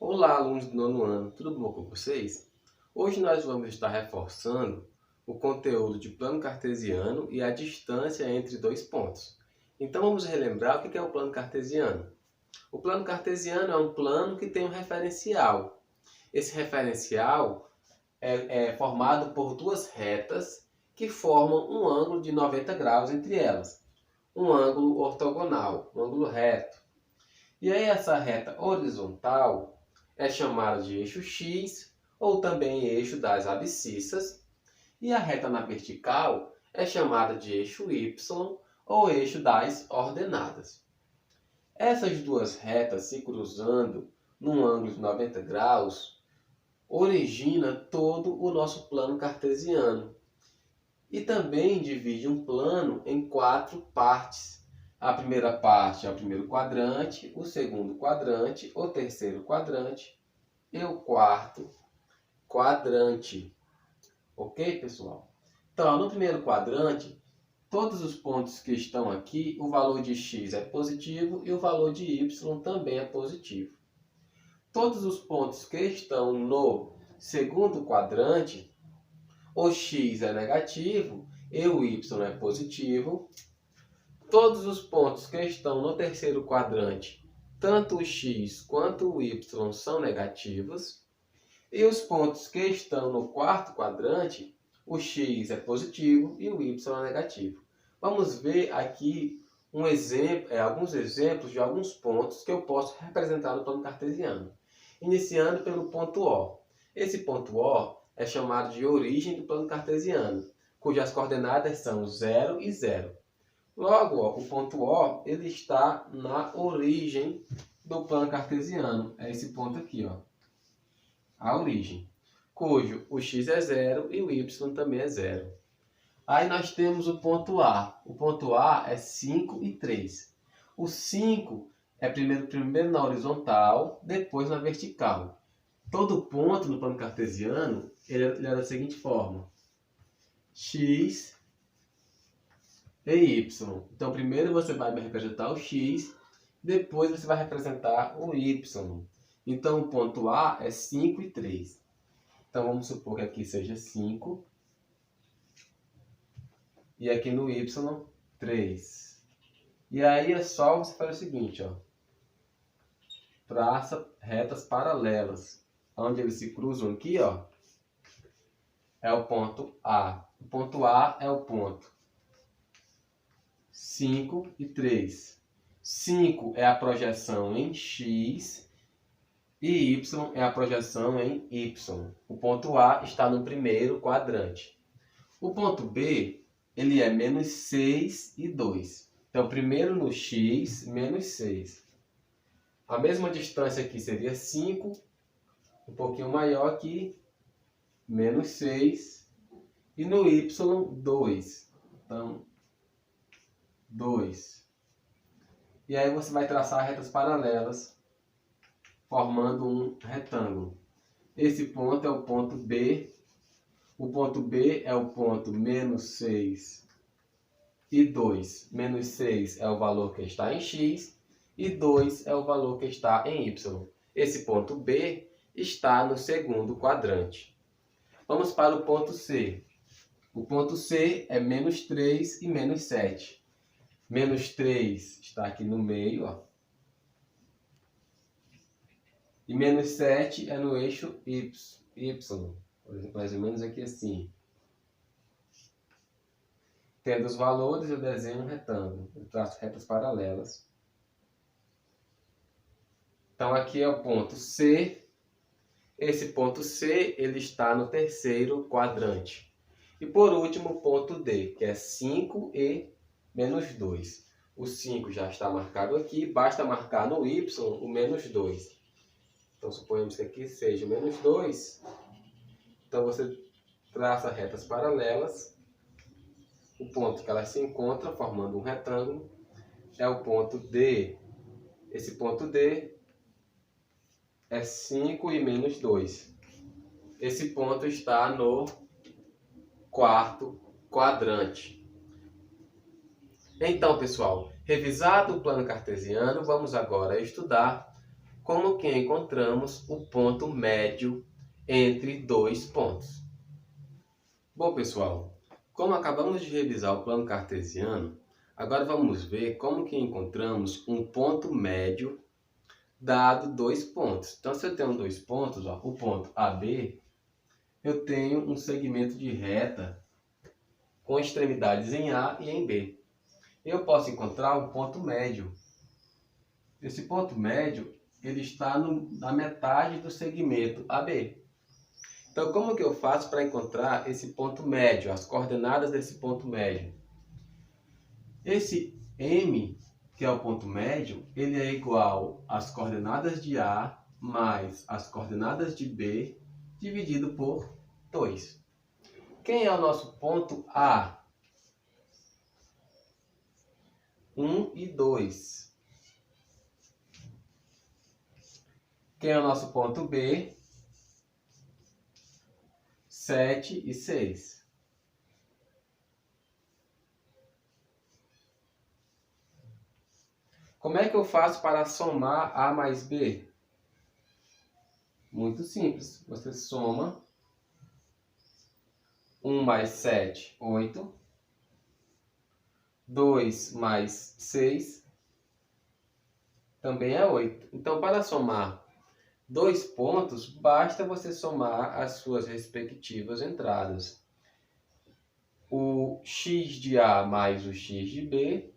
Olá, alunos do nono ano, tudo bom com vocês? Hoje nós vamos estar reforçando o conteúdo de plano cartesiano e a distância entre dois pontos. Então vamos relembrar o que é o plano cartesiano. O plano cartesiano é um plano que tem um referencial. Esse referencial é formado por duas retas que formam um ângulo de 90 graus entre elas. Um ângulo ortogonal, um ângulo reto. E aí essa reta horizontal é chamada de eixo X ou também eixo das abscissas, e a reta na vertical é chamada de eixo Y ou eixo das ordenadas. Essas duas retas se cruzando num ângulo de 90 graus origina todo o nosso plano cartesiano e também divide um plano em quatro partes. A primeira parte é o primeiro quadrante, o segundo quadrante, o terceiro quadrante e o quarto quadrante. Ok, pessoal? Então, no primeiro quadrante, todos os pontos que estão aqui, o valor de x é positivo e o valor de y também é positivo. Todos os pontos que estão no segundo quadrante, o x é negativo e o y é positivo. Todos os pontos que estão no terceiro quadrante, tanto o x quanto o y são negativos. E os pontos que estão no quarto quadrante, o x é positivo e o y é negativo. Vamos ver aqui alguns exemplos de alguns pontos que eu posso representar no plano cartesiano. Iniciando pelo ponto O. Esse ponto O é chamado de origem do plano cartesiano, cujas coordenadas são 0 e 0. Logo, o ponto O ele está na origem do plano cartesiano. É esse ponto aqui, a origem, cujo o x é 0 e o y também é 0. Aí nós temos o ponto A. O ponto A é 5 e 3. O 5 é primeiro na horizontal, depois na vertical. Todo ponto no plano cartesiano ele é da seguinte forma: x e y. Então, primeiro você vai representar o x, depois você vai representar o y. Então, o ponto A é 5 e 3. Então, vamos supor que aqui seja 5 e aqui no y, 3. E aí é só você fazer o seguinte, traça retas paralelas. Onde eles se cruzam aqui, é o ponto A. O ponto A é o ponto 5 e 3. 5 é a projeção em x e y é a projeção em y. O ponto A está no primeiro quadrante. O ponto B ele é menos 6 e 2. Então, primeiro no x, menos 6. A mesma distância aqui seria 5, um pouquinho maior aqui, menos 6. E no y, 2. Então, 2. E aí você vai traçar retas paralelas, formando um retângulo. Esse ponto é o ponto B. O ponto B é o ponto menos 6 e 2. Menos 6 é o valor que está em x e 2 é o valor que está em y. Esse ponto B está no segundo quadrante. Vamos para o ponto C. O ponto C é menos 3 e menos 7. Menos 3 está aqui no meio, E menos 7 é no eixo Y. Mais ou menos aqui assim. Tendo os valores, eu desenho um retângulo. Eu traço retas paralelas. Então, aqui é o ponto C. Esse ponto C ele está no terceiro quadrante. E por último, o ponto D, que é 5 e menos 2. O 5 já está marcado aqui. Basta marcar no Y o menos 2. Então, suponhamos que aqui seja menos 2. Então, você traça retas paralelas. O ponto que elas se encontram, formando um retângulo, é o ponto D. Esse ponto D é 5 e menos 2. Esse ponto está no quarto quadrante. Então, pessoal, revisado o plano cartesiano, vamos agora estudar como que encontramos o ponto médio entre dois pontos. Bom, pessoal, como acabamos de revisar o plano cartesiano, agora vamos ver como que encontramos um ponto médio dado dois pontos. Então, se eu tenho dois pontos, ó, o ponto AB, eu tenho um segmento de reta com extremidades em A e em B. Eu posso encontrar um ponto médio. Esse ponto médio ele está na metade do segmento AB. Então, como que eu faço para encontrar esse ponto médio, as coordenadas desse ponto médio? Esse M, que é o ponto médio, ele é igual às coordenadas de A mais as coordenadas de B dividido por 2. Quem é o nosso ponto A? 1 e 2. Quem é o nosso ponto B? 7 e 6. Como é que eu faço para somar A mais B? Muito simples. Você soma 1 mais 7, 8. 2 mais 6 também é 8. Então, para somar dois pontos, basta você somar as suas respectivas entradas. O x de A mais o x de B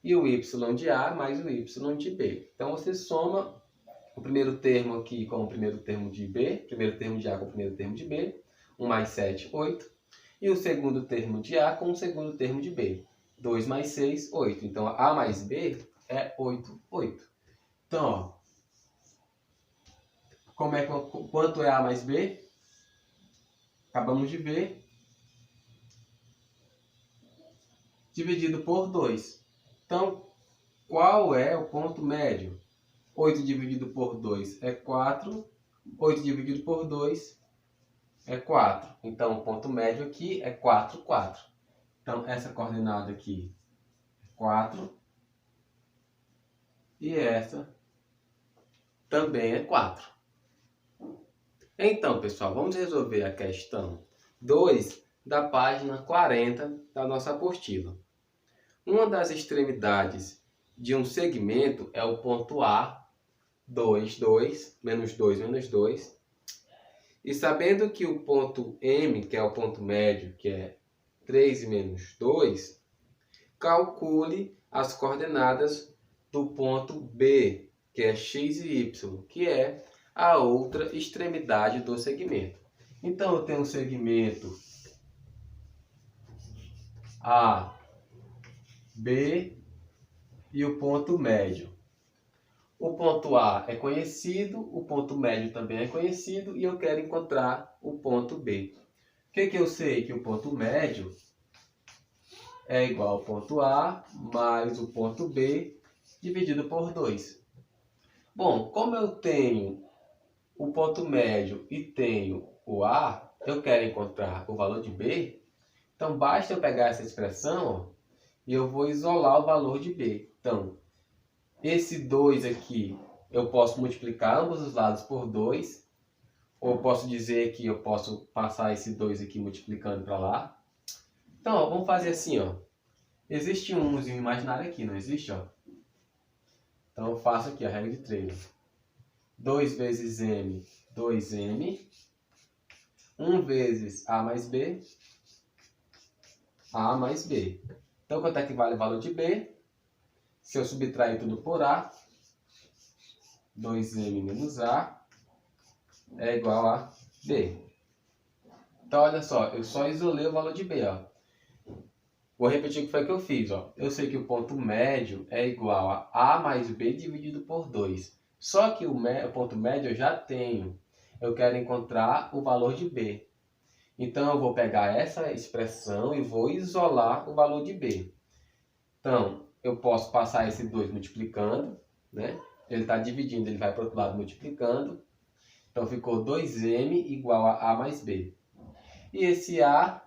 e o y de A mais o y de B. Então, você soma o primeiro termo aqui com o primeiro termo de B, primeiro termo de A com o primeiro termo de B, 1 mais 7, 8. E o segundo termo de A com o segundo termo de B, 2 mais 6, 8. Então, A mais B é 8, 8. Então, ó, quanto é A mais B? Acabamos de ver. Dividido por 2. Então, qual é o ponto médio? 8 dividido por 2 é 4. 8 dividido por 2 é 4. Então, o ponto médio aqui é 4, 4. Então, essa coordenada aqui é 4. E essa também é 4. Então, pessoal, vamos resolver a questão 2 da página 40 da nossa apostila. Uma das extremidades de um segmento é o ponto A, 2, 2, menos 2, menos 2. E sabendo que o ponto M, que é o ponto médio, que é 3 menos 2, calcule as coordenadas do ponto B, que é x e y, que é a outra extremidade do segmento. Então, eu tenho um segmento A, B e o ponto médio. O ponto A é conhecido, o ponto médio também é conhecido e eu quero encontrar o ponto B. O que eu sei? Que o ponto médio é igual ao ponto A mais o ponto B dividido por 2. Bom, como eu tenho o ponto médio e tenho o A, eu quero encontrar o valor de B, então basta eu pegar essa expressão, ó, e eu vou isolar o valor de B. Então, esse 2 aqui, eu posso multiplicar ambos os lados por 2. Ou posso dizer que eu posso passar esse 2 aqui multiplicando para lá. Então, ó, vamos fazer assim, ó. Existe um umzinho imaginário aqui, não existe? Ó? Então, eu faço aqui a regra de 3. 2 vezes M, 2M. 1 vezes A mais B, A mais B. Então, quanto é que vale o valor de B? Se eu subtrair tudo por A, 2M menos A é igual a B. Então, olha só, eu só isolei o valor de B. Ó. Vou repetir o que foi que eu fiz. Ó. Eu sei que o ponto médio é igual a A mais B dividido por 2. Só que o ponto médio eu já tenho. Eu quero encontrar o valor de B. Então, eu vou pegar essa expressão e vou isolar o valor de B. Então, eu posso passar esse 2 multiplicando, né? Ele está dividindo, ele vai para o outro lado multiplicando. Então, ficou 2M igual a A mais B. E esse A,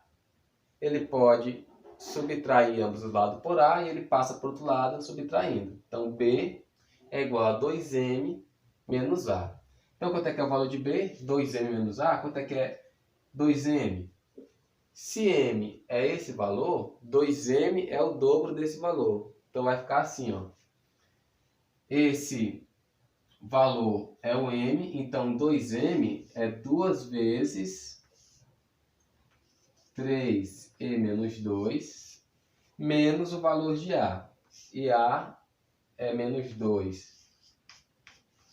ele pode subtrair ambos os lados por A e ele passa para o outro lado subtraindo. Então, B é igual a 2M menos A. Então, quanto é que é o valor de B? 2M menos A. Quanto é que é 2M? Se M é esse valor, 2M é o dobro desse valor. Então, vai ficar assim, ó. Esse valor é o M, então 2M é 2 vezes 3E menos 2, menos o valor de A. E A é menos 2.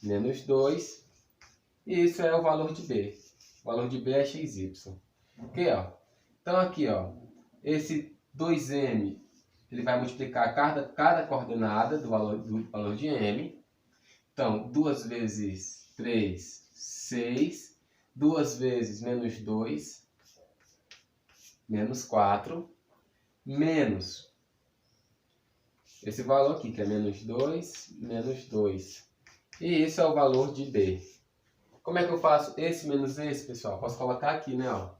Menos 2, e isso é o valor de B. O valor de B é XY. Ok, ó. Então aqui, ó, esse 2M, ele vai multiplicar cada coordenada do valor de M. Então, 2 vezes 3, 6. 2 vezes menos 2, menos 4. Menos esse valor aqui, que é menos 2, menos 2. E isso é o valor de B. Como é que eu faço esse menos esse, pessoal? Posso colocar aqui, né? Ó.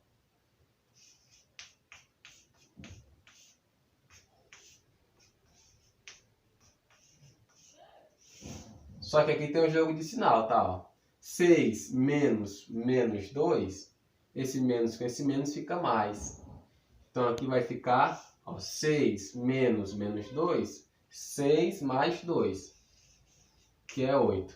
Só que aqui tem um jogo de sinal, tá? Ó. 6 menos menos 2, esse menos com esse menos fica mais. Então aqui vai ficar, ó, 6 menos menos 2, 6 mais 2, que é 8.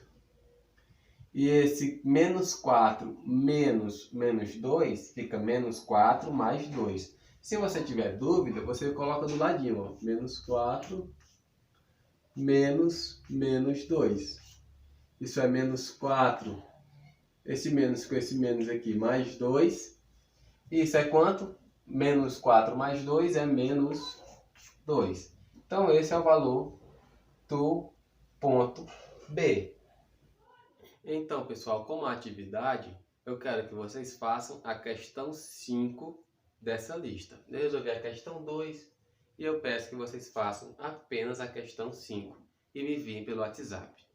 E esse menos 4 menos menos 2 fica menos 4 mais 2. Se você tiver dúvida, você coloca do ladinho, ó, menos 4 menos menos 2. Isso é menos 4. Esse menos com esse menos aqui, mais 2. Isso é quanto? Menos 4 mais 2 é menos 2. Então, esse é o valor do ponto B. Então, pessoal, como atividade, eu quero que vocês façam a questão 5 dessa lista. Eu resolvi a questão 2 e eu peço que vocês façam apenas a questão 5 e me enviem pelo WhatsApp.